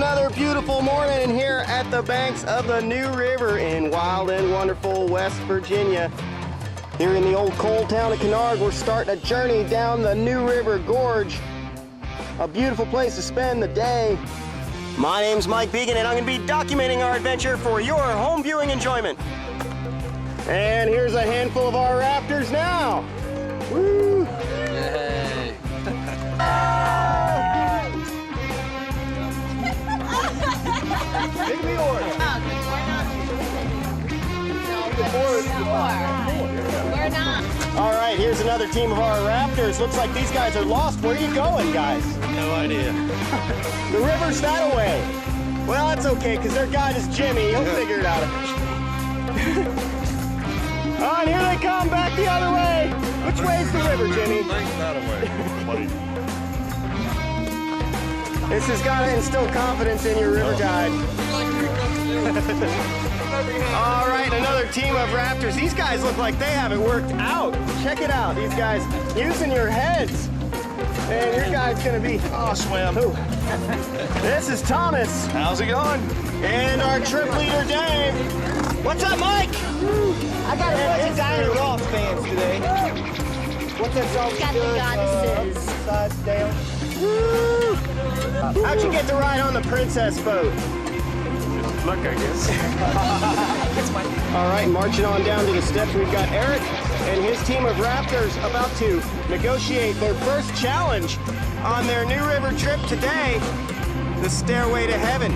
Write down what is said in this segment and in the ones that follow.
another beautiful morning here at the banks of the New River in wild and wonderful West Virginia. Here in the old coal town of Kennard, we're starting a journey down the New River Gorge. A beautiful place to spend the day. My name's Mike Began, and I'm going to be documenting our adventure for your home viewing enjoyment. And here's a handful of our rafters now. Woo! Yay! Big Leor. We're not. All right, here's another team of our rafters. Looks like these guys are lost. Where are you going, guys? No idea. The river's that way. Well, that's okay, because their guide is Jimmy. He'll figure it out. Oh, and here they come back the other way. Which way's the river, Jimmy? That way. This has got to instill confidence in your river guide. All right, another team of rafters. These guys look like they have it worked out. Check it out. These guys using your heads. And your guy's going to be... Oh, swim. Ooh. This is Thomas. How's it going? And our trip leader, Dave. What's up, Mike? I got a bunch of Diana Ross fans today. What's that song? Got the goddesses. Sides down. Woo! How'd you get to ride on the princess boat? Luck, I guess. All right, marching on down to the steps, we've got Eric and his team of rafters about to negotiate their first challenge on their New River trip today, the Stairway to Heaven.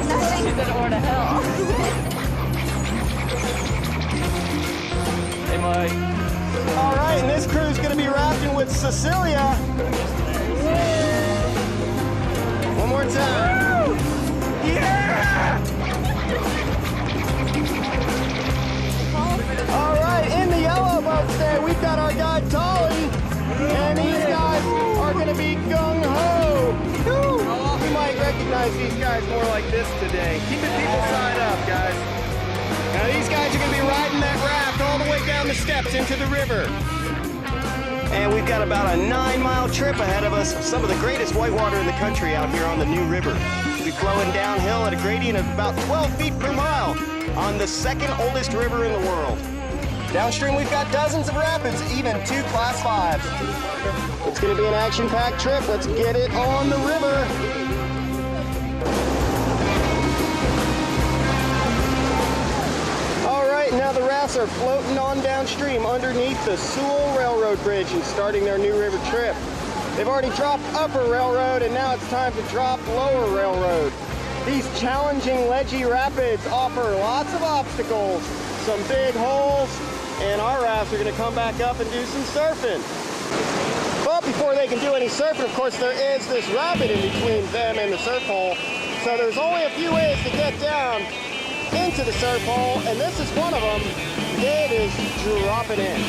Nothing's an or to hell. Hey, Mike. All right, and this crew's going to be rafting with Cecilia. One more time. Yeah! All right, in the yellow boat today, we've got our guide Tolly, and these guys are going to be gung-ho. You might recognize these guys more like this today. Keeping people side up, guys. Now these guys are going to be riding that raft all the way down the steps into the river. And we've got about a 9-mile trip ahead of us. Some of the greatest whitewater in the country out here on the New River. We'll be flowing downhill at a gradient of about 12 feet per mile on the second oldest river in the world. Downstream, we've got dozens of rapids, even 2 Class 5s. It's going to be an action-packed trip. Let's get it on the river. Now the rafts are floating on downstream underneath the Sewell Railroad Bridge and starting their New River trip. They've already dropped Upper Railroad and now it's time to drop Lower Railroad. These challenging ledgy rapids offer lots of obstacles, some big holes, and our rafts are going to come back up and do some surfing. But before they can do any surfing, of course, there is this rapid in between them and the surf hole. So there's only a few ways to get down into the surf hole, and this is one of them. It is dropping in.